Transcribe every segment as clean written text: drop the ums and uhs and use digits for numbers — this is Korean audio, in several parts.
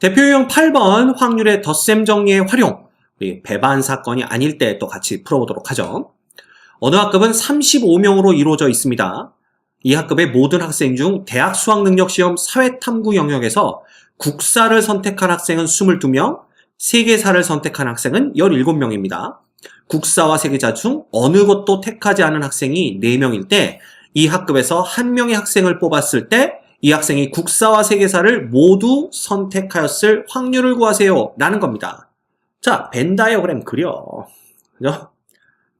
대표 유형 8번 확률의 덧셈 정리의 활용. 우리 배반 사건이 아닐 때 또 같이 풀어보도록 하죠. 어느 학급은 35명으로 이루어져 있습니다. 이 학급의 모든 학생 중 대학 수학능력시험 사회탐구 영역에서 국사를 선택한 학생은 22명, 세계사를 선택한 학생은 17명입니다. 국사와 세계사 중 어느 것도 택하지 않은 학생이 4명일 때 이 학급에서 한 명의 학생을 뽑았을 때 이 학생이 국사와 세계사를 모두 선택하였을 확률을 구하세요 라는 겁니다. 자, 벤 다이어그램 그려. 그죠?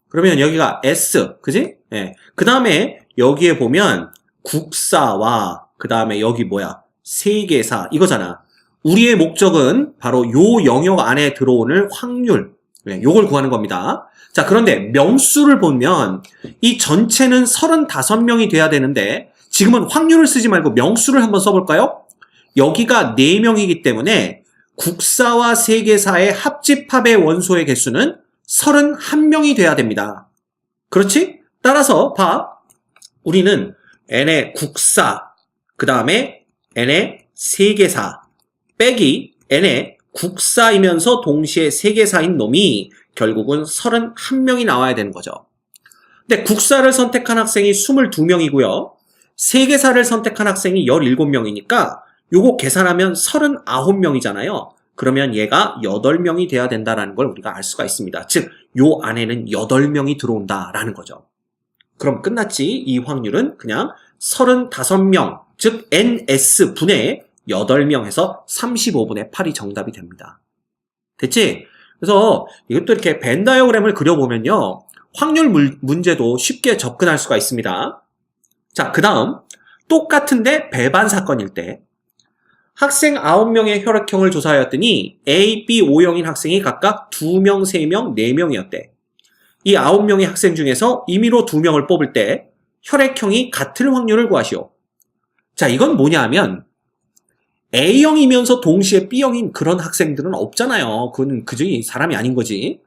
그러면 여기가 S, 그지? 예. 그 다음에 여기에 보면 국사와 그 다음에 여기 뭐야? 세계사 이거잖아. 우리의 목적은 바로 요 영역 안에 들어오는 확률, 요걸 구하는 겁니다. 자, 그런데 명수를 보면 이 전체는 35명이 돼야 되는데 지금은 확률을 쓰지 말고 명수를 한번 써볼까요? 여기가 4명이기 때문에 국사와 세계사의 합집합의 원소의 개수는 31명이 돼야 됩니다. 그렇지? 따라서 봐. 우리는 n의 국사, 그 다음에 n의 세계사 빼기 n의 국사이면서 동시에 세계사인 놈이 결국은 31명이 나와야 되는 거죠. 근데 국사를 선택한 학생이 22명이고요. 세계사를 선택한 학생이 17명이니까 요거 계산하면 39명이잖아요. 그러면 얘가 8명이 돼야 된다는 걸 우리가 알 수가 있습니다. 즉, 요 안에는 8명이 들어온다라는 거죠. 그럼 끝났지? 이 확률은 그냥 35명, 즉 NS분의 8명 해서 35분의 8이 정답이 됩니다. 됐지? 그래서 이것도 이렇게 벤 다이어그램을 그려보면요. 확률 문제도 쉽게 접근할 수가 있습니다. 자, 그 다음 똑같은데 배반 사건일 때 학생 9명의 혈액형을 조사하였더니 A, B, O형인 학생이 각각 2명, 3명, 4명이었대. 이 9명의 학생 중에서 임의로 2명을 뽑을 때 혈액형이 같을 확률을 구하시오. 자, 이건 뭐냐 하면 A형이면서 동시에 B형인 그런 학생들은 없잖아요. 그건 그저 사람이 아닌 거지.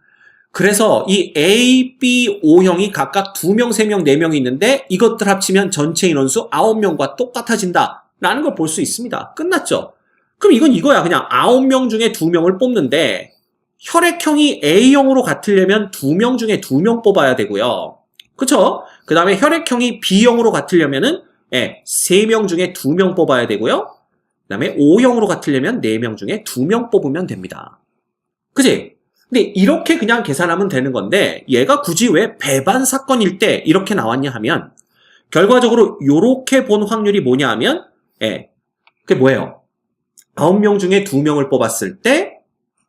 그래서 이 A, B, O형이 각각 2명, 3명, 4명이 있는데 이것들 합치면 전체 인원수 9명과 똑같아진다 라는 걸 볼 수 있습니다. 끝났죠? 그럼 이건 이거야. 그냥 9명 중에 2명을 뽑는데 혈액형이 A형으로 같으려면 2명 중에 2명 뽑아야 되고요. 그쵸? 그 다음에 혈액형이 B형으로 같으려면은 3명 중에 2명 뽑아야 되고요. 그 다음에 O형으로 같으려면 4명 중에 2명 뽑으면 됩니다. 그치? 근데 이렇게 그냥 계산하면 되는 건데 얘가 굳이 왜 배반 사건일 때 이렇게 나왔냐 하면 결과적으로 이렇게 본 확률이 뭐냐 하면 그게 뭐예요? 9명 중에 2명을 뽑았을 때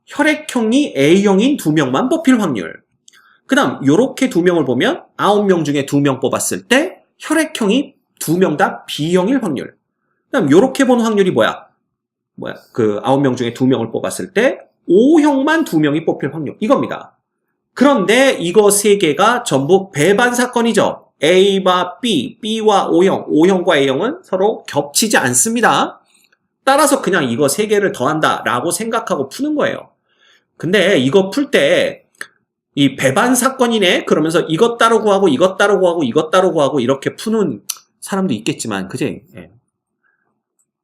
혈액형이 A형인 2명만 뽑힐 확률. 그 다음 이렇게 2명을 보면 9명 중에 2명 뽑았을 때 혈액형이 2명 다 B형일 확률. 그 다음 이렇게 본 확률이 그 9명 중에 2명을 뽑았을 때 O형만 2명이 뽑힐 확률. 이겁니다. 그런데 이거 3개가 전부 배반 사건이죠. A와 B, B와 O형, O형과 A형은 서로 겹치지 않습니다. 따라서 그냥 이거 3개를 더한다 라고 생각하고 푸는 거예요. 근데 이거 풀 때 이 배반 사건이네 그러면서 이것 따로 구하고 이것 따로 구하고 이것 따로 구하고 이렇게 푸는 사람도 있겠지만 그지?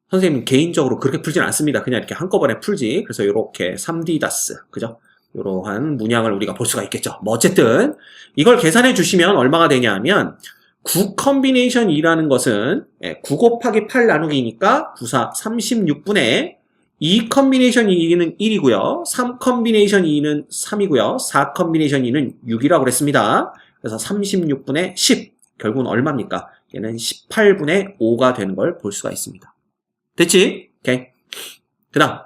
선생님 개인적으로 그렇게 풀진 않습니다. 그냥 이렇게 한꺼번에 풀지. 그래서 이렇게 3D 다스, 그죠? 이러한 문양을 우리가 볼 수가 있겠죠. 뭐 어쨌든 이걸 계산해 주시면 얼마가 되냐 하면 9 컨비네이션 2라는 것은 9 곱하기 8 나누기니까 9, 4, 36분의 2 컨비네이션 2는 1이고요. 3 컨비네이션 2는 3이고요. 4 컨비네이션 2는 6이라고 그랬습니다. 그래서 36분의 10. 결국은 얼마입니까? 얘는 18분의 5가 되는 걸 볼 수가 있습니다. 됐지? 오케이. 그 다음.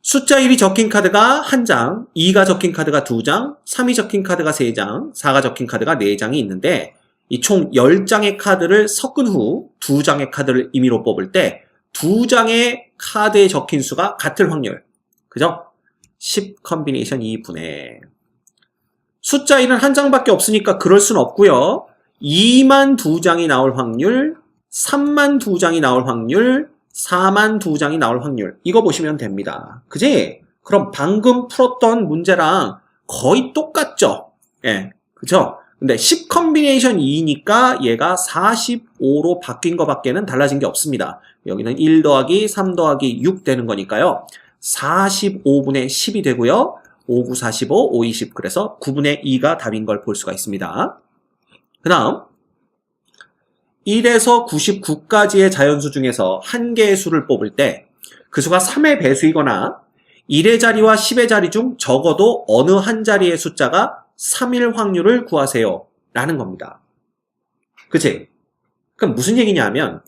숫자 1이 적힌 카드가 1장, 2가 적힌 카드가 2장, 3이 적힌 카드가 3장, 4가 적힌 카드가 4장이 있는데 이 총 10장의 카드를 섞은 후 2장의 카드를 임의로 뽑을 때 2장의 카드에 적힌 수가 같을 확률. 그죠? 10 컨비네이션 2분의 숫자 1은 1장밖에 없으니까 그럴 순 없고요. 2만 2장이 나올 확률, 3만 2장이 나올 확률, 4만 2장이 나올 확률. 이거 보시면 됩니다. 그지? 그럼 방금 풀었던 문제랑 거의 똑같죠? 그죠? 근데 10 컨비네이션 2니까 얘가 45로 바뀐 것밖에는 달라진 게 없습니다. 여기는 1 더하기 3 더하기 6 되는 거니까요. 45분의 10이 되고요. 5, 9, 45, 5, 20 그래서 9분의 2가 답인 걸 볼 수가 있습니다. 그 다음 1에서 99까지의 자연수 중에서 한 개의 수를 뽑을 때 그 수가 3의 배수이거나 1의 자리와 10의 자리 중 적어도 어느 한 자리의 숫자가 3일 확률을 구하세요 라는 겁니다. 그치? 그럼 무슨 얘기냐면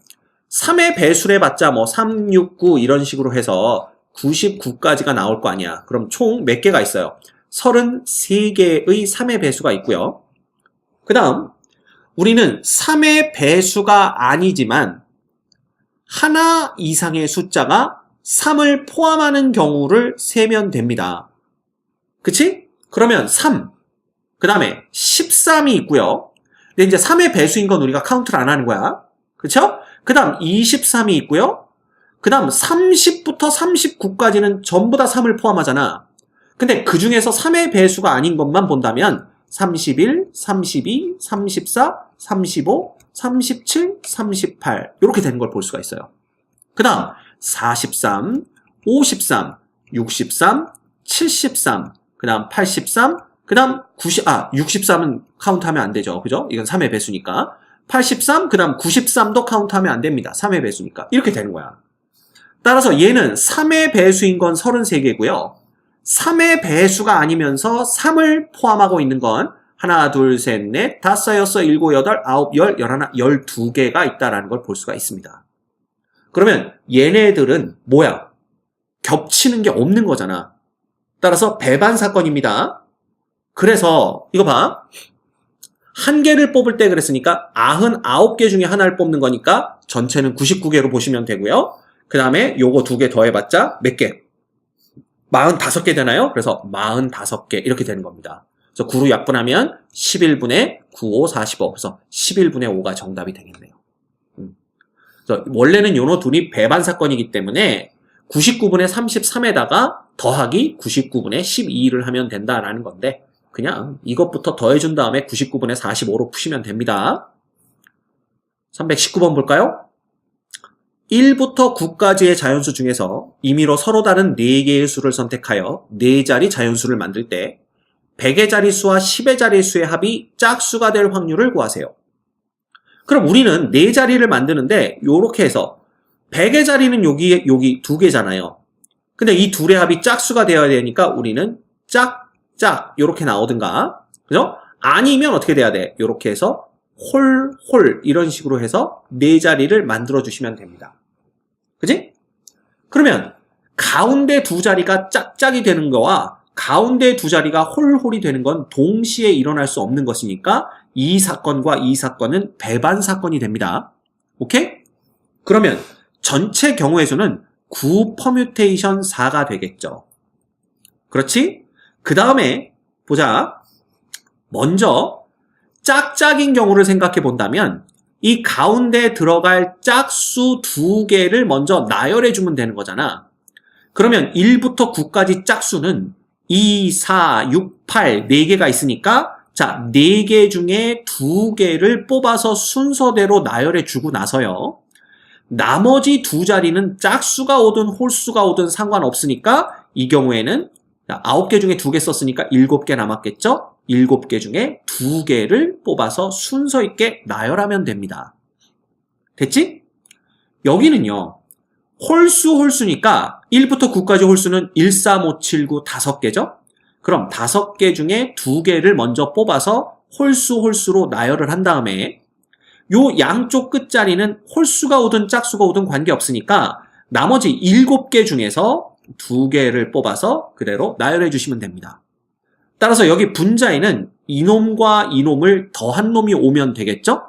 3의 배수를 해봤자 뭐 3, 6, 9 이런 식으로 해서 99까지가 나올 거 아니야. 그럼 총 몇 개가 있어요? 33개의 3의 배수가 있고요. 그 다음 우리는 3의 배수가 아니지만 하나 이상의 숫자가 3을 포함하는 경우를 세면 됩니다. 그치? 그러면 3, 그 다음에 13이 있고요. 근데 이제 3의 배수인 건 우리가 카운트를 안 하는 거야. 그쵸? 그 다음 23이 있고요. 그 다음 30부터 39까지는 전부 다 3을 포함하잖아. 근데 그 중에서 3의 배수가 아닌 것만 본다면 31, 32, 34, 35, 37, 38 이렇게 되는 걸 볼 수가 있어요. 그 다음 43, 53, 63, 73, 그 다음 83, 그 다음 63은 카운트하면 안 되죠. 그죠? 이건 3의 배수니까. 83, 그 다음 93도 카운트하면 안 됩니다. 3의 배수니까. 이렇게 되는 거야. 따라서 얘는 3의 배수인 건 33개고요. 3의 배수가 아니면서 3을 포함하고 있는 건 하나, 둘, 셋, 넷, 다섯, 여섯, 일곱, 여덟, 아홉, 열, 열하나, 12개가 있다라는 걸 볼 수가 있습니다. 그러면 얘네들은 뭐야? 겹치는 게 없는 거잖아. 따라서 배반 사건입니다. 그래서 이거 봐. 한 개를 뽑을 때 그랬으니까 99개 중에 하나를 뽑는 거니까 전체는 99개로 보시면 되고요. 그 다음에 요거 2개 더해봤자 몇 개? 45개 되나요? 그래서 45개 이렇게 되는 겁니다. 그래서 9로 약분하면 11분의 9, 5, 45. 그래서 11분의 5가 정답이 되겠네요. 그래서 원래는 요노 둘이 배반 사건이기 때문에 99분의 33에다가 더하기 99분의 12를 하면 된다라는 건데 그냥 이것부터 더해준 다음에 99분의 45로 푸시면 됩니다. 319번 볼까요? 1부터 9까지의 자연수 중에서 임의로 서로 다른 4개의 수를 선택하여 4자리 자연수를 만들 때 100의 자릿수와 10의 자릿수의 합이 짝수가 될 확률을 구하세요. 그럼 우리는 4자리를 만드는데 요렇게 해서 100의 자리는 여기 2개잖아요. 근데 이 둘의 합이 짝수가 되어야 되니까 우리는 짝 요렇게 나오든가 그죠? 아니면 어떻게 돼야 돼? 요렇게 해서 홀 이런 식으로 해서 4자리를 만들어 주시면 됩니다. 그지? 그러면 가운데 2자리가 짝짝이 되는 거와 가운데 2자리가 홀홀이 되는 건 동시에 일어날 수 없는 것이니까 이 사건과 이 사건은 배반 사건이 됩니다. 오케이? 그러면 전체 경우의 수는 9 퍼뮤테이션 4가 되겠죠. 그렇지? 그 다음에 보자. 먼저 짝짝인 경우를 생각해 본다면 이 가운데 들어갈 짝수 2개를 먼저 나열해 주면 되는 거잖아. 그러면 1부터 9까지 짝수는 2, 4, 6, 8 4개가 있으니까 자 4개 중에 2개를 뽑아서 순서대로 나열해 주고 나서요. 나머지 2자리는 짝수가 오든 홀수가 오든 상관없으니까 이 경우에는 9개 중에 2개 썼으니까 7개 남았겠죠? 7개 중에 2개를 뽑아서 순서 있게 나열하면 됩니다. 됐지? 여기는요. 홀수니까 1부터 9까지 홀수는 1, 3, 5, 7, 9 5개죠? 그럼 5개 중에 2개를 먼저 뽑아서 홀수로 나열을 한 다음에 요 양쪽 끝자리는 홀수가 오든 짝수가 오든 관계없으니까 나머지 7개 중에서 2개를 뽑아서 그대로 나열해 주시면 됩니다. 따라서 여기 분자에는 이놈과 이놈을 더한 놈이 오면 되겠죠?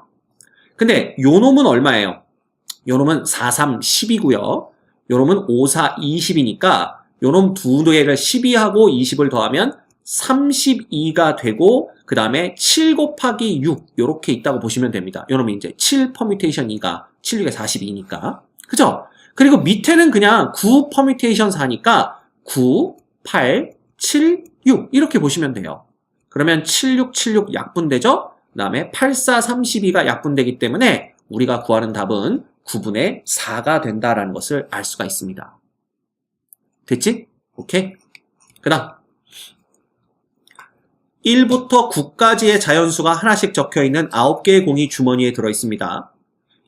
근데 요 놈은 얼마예요? 요 놈은 4, 3, 10이고요. 요 놈은 5, 4, 20이니까 요 놈 2개를 12하고 20을 더하면 32가 되고 그 다음에 7 곱하기 6 요렇게 있다고 보시면 됩니다. 요 놈이 이제 7 퍼뮤테이션 2가 7, 6에 42니까 그죠? 그리고 밑에는 그냥 9 퍼뮤테이션 4니까 9, 8, 7, 6 이렇게 보시면 돼요. 그러면 7676 약분되죠? 그 다음에 8432가 약분되기 때문에 우리가 구하는 답은 9분의 4가 된다라는 것을 알 수가 있습니다. 됐지? 오케이? 그 다음 1부터 9까지의 자연수가 하나씩 적혀있는 9개의 공이 주머니에 들어있습니다.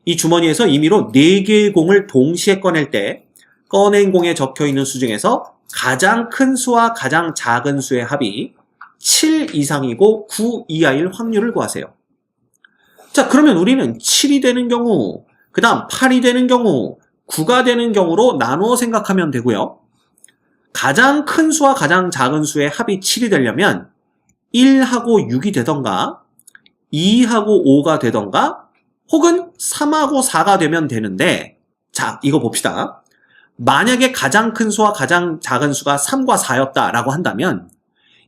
이 주머니에서 임의로 4개의 공을 동시에 꺼낼 때 꺼낸 공에 적혀있는 수 중에서 가장 큰 수와 가장 작은 수의 합이 7 이상이고 9 이하일 확률을 구하세요. 자, 그러면 우리는 7이 되는 경우, 그 다음 8이 되는 경우, 9가 되는 경우로 나누어 생각하면 되고요. 가장 큰 수와 가장 작은 수의 합이 7이 되려면 1하고 6이 되던가 2하고 5가 되던가 혹은 3하고 4가 되면 되는데, 자, 이거 봅시다. 만약에 가장 큰 수와 가장 작은 수가 3과 4였다라고 한다면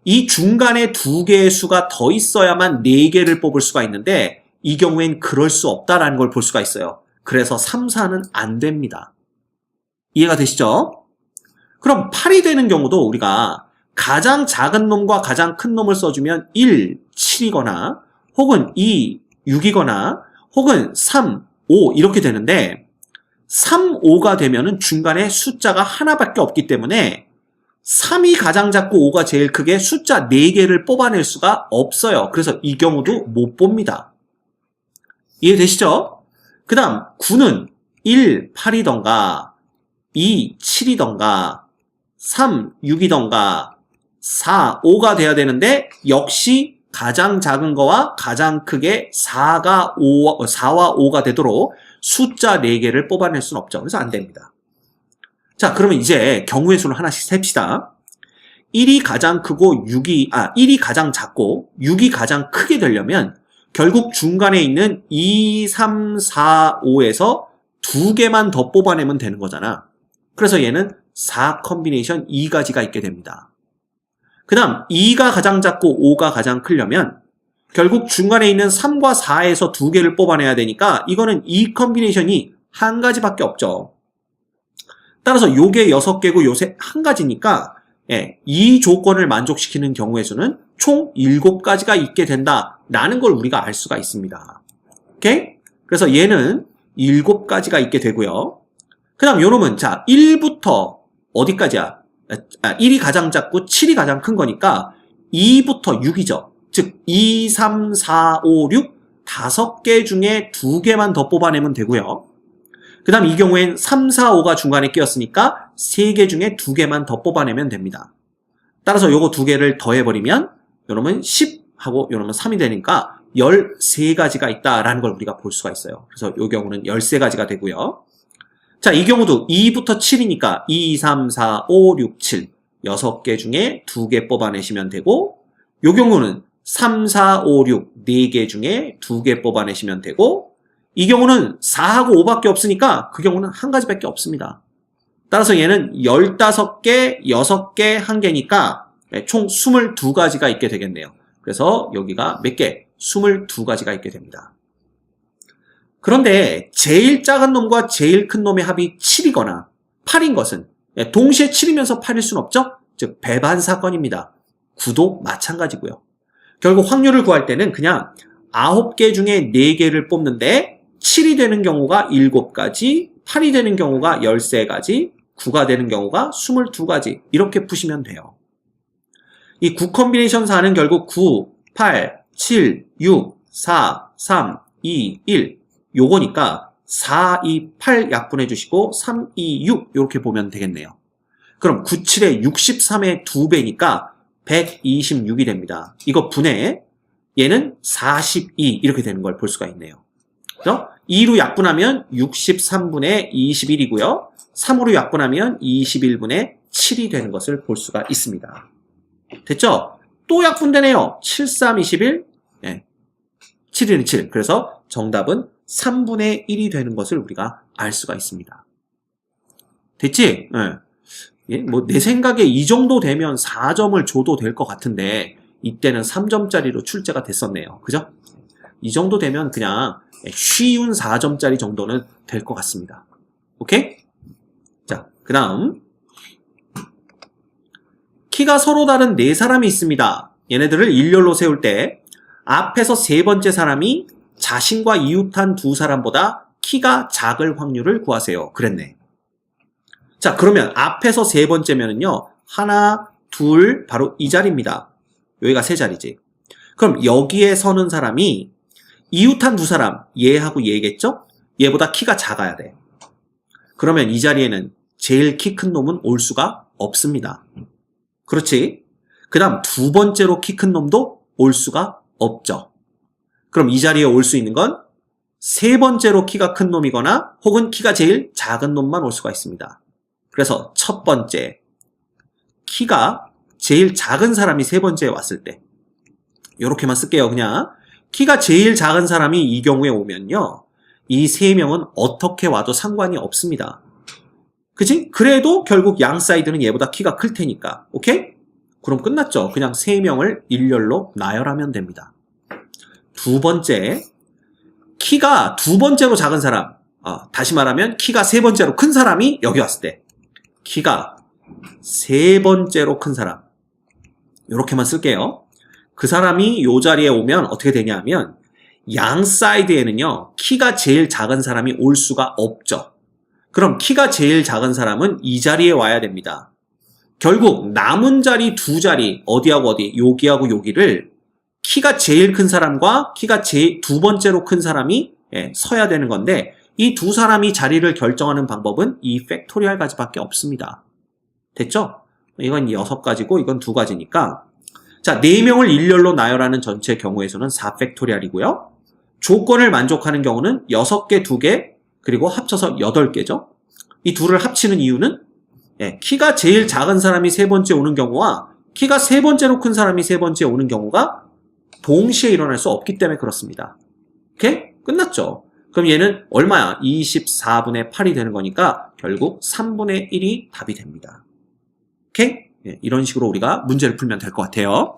이 중간에 2개의 수가 더 있어야만 4개를 뽑을 수가 있는데 이 경우엔 그럴 수 없다라는 걸 볼 수가 있어요. 그래서 3, 4는 안 됩니다. 이해가 되시죠? 그럼 8이 되는 경우도 우리가 가장 작은 놈과 가장 큰 놈을 써주면 1, 7이거나 혹은 2, 6이거나 혹은 3, 5 이렇게 되는데 3, 5가 되면은 중간에 숫자가 하나밖에 없기 때문에 3이 가장 작고 5가 제일 크게 숫자 4개를 뽑아낼 수가 없어요. 그래서 이 경우도 못 봅니다. 이해되시죠? 그 다음 9는 1, 8이던가 2, 7이던가 3, 6이던가 4, 5가 돼야 되는데 역시 가장 작은 거와 가장 크게 4와 5가 되도록 숫자 4개를 뽑아낼 수는 없죠. 그래서 안 됩니다. 자, 그러면 이제 경우의 수를 하나씩 셉시다. 1이 가장 크고 1이 가장 작고 6이 가장 크게 되려면 결국 중간에 있는 2, 3, 4, 5에서 2개만 더 뽑아내면 되는 거잖아. 그래서 얘는 4 컨비네이션 2가지가 있게 됩니다. 그 다음 2가 가장 작고 5가 가장 크려면 결국 중간에 있는 3과 4에서 2개를 뽑아내야 되니까 이거는 2 컨비네이션이 한 가지밖에 없죠. 따라서 요게 6개고 요새 한 가지니까 이 조건을 만족시키는 경우의 수는 총 7가지가 있게 된다라는 걸 우리가 알 수가 있습니다. 오케이? 그래서 얘는 7가지가 있게 되고요. 그 다음 요놈은 자 1부터 어디까지야? 1이 가장 작고 7이 가장 큰 거니까 2부터 6이죠. 즉 2, 3, 4, 5, 6 5개 중에 2개만 더 뽑아내면 되고요. 그 다음 이 경우엔 3, 4, 5가 중간에 끼었으니까 3개 중에 2개만 더 뽑아내면 됩니다. 따라서 요거 2개를 더해버리면 요놈은 10하고 요놈은 3이 되니까 13가지가 있다라는 걸 우리가 볼 수가 있어요. 그래서 요 경우는 13가지가 되고요. 자, 이 경우도 2부터 7이니까 2, 3, 4, 5, 6, 7 6개 중에 2개 뽑아내시면 되고 요 경우는 3, 4, 5, 6 4개 중에 2개 뽑아내시면 되고 이 경우는 4하고 5밖에 없으니까 그 경우는 한 가지밖에 없습니다. 따라서 얘는 15개, 6개, 1개니까 총 22가지가 있게 되겠네요. 그래서 여기가 몇 개? 22가지가 있게 됩니다. 그런데 제일 작은 놈과 제일 큰 놈의 합이 7이거나 8인 것은 동시에 7이면서 8일 수는 없죠? 즉 배반 사건입니다. 9도 마찬가지고요. 결국 확률을 구할 때는 그냥 9개 중에 4개를 뽑는데 7이 되는 경우가 7가지, 8이 되는 경우가 13가지, 9가 되는 경우가 22가지 이렇게 푸시면 돼요. 이 9 컨비네이션 4는 결국 9, 8, 7, 6, 4, 3, 2, 1 요거니까 4, 2, 8 약분해 주시고 3, 2, 6 이렇게 보면 되겠네요. 그럼 9, 7에 63의 2배니까 126이 됩니다. 이거 분해 얘는 42 이렇게 되는 걸 볼 수가 있네요. 그죠? 2로 약분하면 63분의 21이고요. 3으로 약분하면 21분의 7이 되는 것을 볼 수가 있습니다. 됐죠? 또 약분되네요. 7, 3, 21 7, 1, 7 그래서 정답은 3분의 1이 되는 것을 우리가 알 수가 있습니다. 됐지? 뭐 내 생각에 이 정도 되면 4점을 줘도 될 것 같은데 이때는 3점짜리로 출제가 됐었네요. 그죠? 이 정도 되면 그냥 쉬운 4점짜리 정도는 될 것 같습니다. 오케이? 자, 그 다음 키가 서로 다른 4사람이 있습니다. 얘네들을 일렬로 세울 때 앞에서 세 번째 사람이 자신과 이웃한 두 사람보다 키가 작을 확률을 구하세요. 그랬네. 자, 그러면 앞에서 세 번째면은요. 하나, 둘, 바로 이 자리입니다. 여기가 세 자리지. 그럼 여기에 서는 사람이 이웃한 두 사람, 얘하고 얘겠죠? 얘보다 키가 작아야 돼. 그러면 이 자리에는 제일 키 큰 놈은 올 수가 없습니다. 그렇지? 그 다음 두 번째로 키 큰 놈도 올 수가 없죠. 그럼 이 자리에 올 수 있는 건 세 번째로 키가 큰 놈이거나 혹은 키가 제일 작은 놈만 올 수가 있습니다. 그래서 첫 번째, 키가 제일 작은 사람이 세 번째에 왔을 때 이렇게만 쓸게요. 그냥 키가 제일 작은 사람이 이 경우에 오면요. 이 세 명은 어떻게 와도 상관이 없습니다. 그치? 그래도 결국 양 사이드는 얘보다 키가 클 테니까. 오케이? 그럼 끝났죠. 그냥 세 명을 일렬로 나열하면 됩니다. 두 번째, 키가 두 번째로 작은 사람. 다시 말하면 키가 세 번째로 큰 사람이 여기 왔을 때 키가 세 번째로 큰 사람. 이렇게만 쓸게요. 그 사람이 이 자리에 오면 어떻게 되냐 하면 양 사이드에는요. 키가 제일 작은 사람이 올 수가 없죠. 그럼 키가 제일 작은 사람은 이 자리에 와야 됩니다. 결국 남은 자리 두 자리 어디하고 어디 여기하고 여기를 키가 제일 큰 사람과 키가 두 번째로 큰 사람이 서야 되는 건데 이 두 사람이 자리를 결정하는 방법은 이 팩토리얼 가지밖에 없습니다. 됐죠? 이건 6가지고 이건 2가지니까 자, 4명을 일렬로 나열하는 전체 경우에서는 4팩토리얼이고요. 조건을 만족하는 경우는 6개, 2개, 그리고 합쳐서 8개죠. 이 둘을 합치는 이유는 키가 제일 작은 사람이 세 번째 오는 경우와 키가 세 번째로 큰 사람이 세 번째 오는 경우가 동시에 일어날 수 없기 때문에 그렇습니다. 오케이? 끝났죠? 그럼 얘는 얼마야? 24분의 8이 되는 거니까 결국 3분의 1이 답이 됩니다. 오케이? 이런 식으로 우리가 문제를 풀면 될 것 같아요.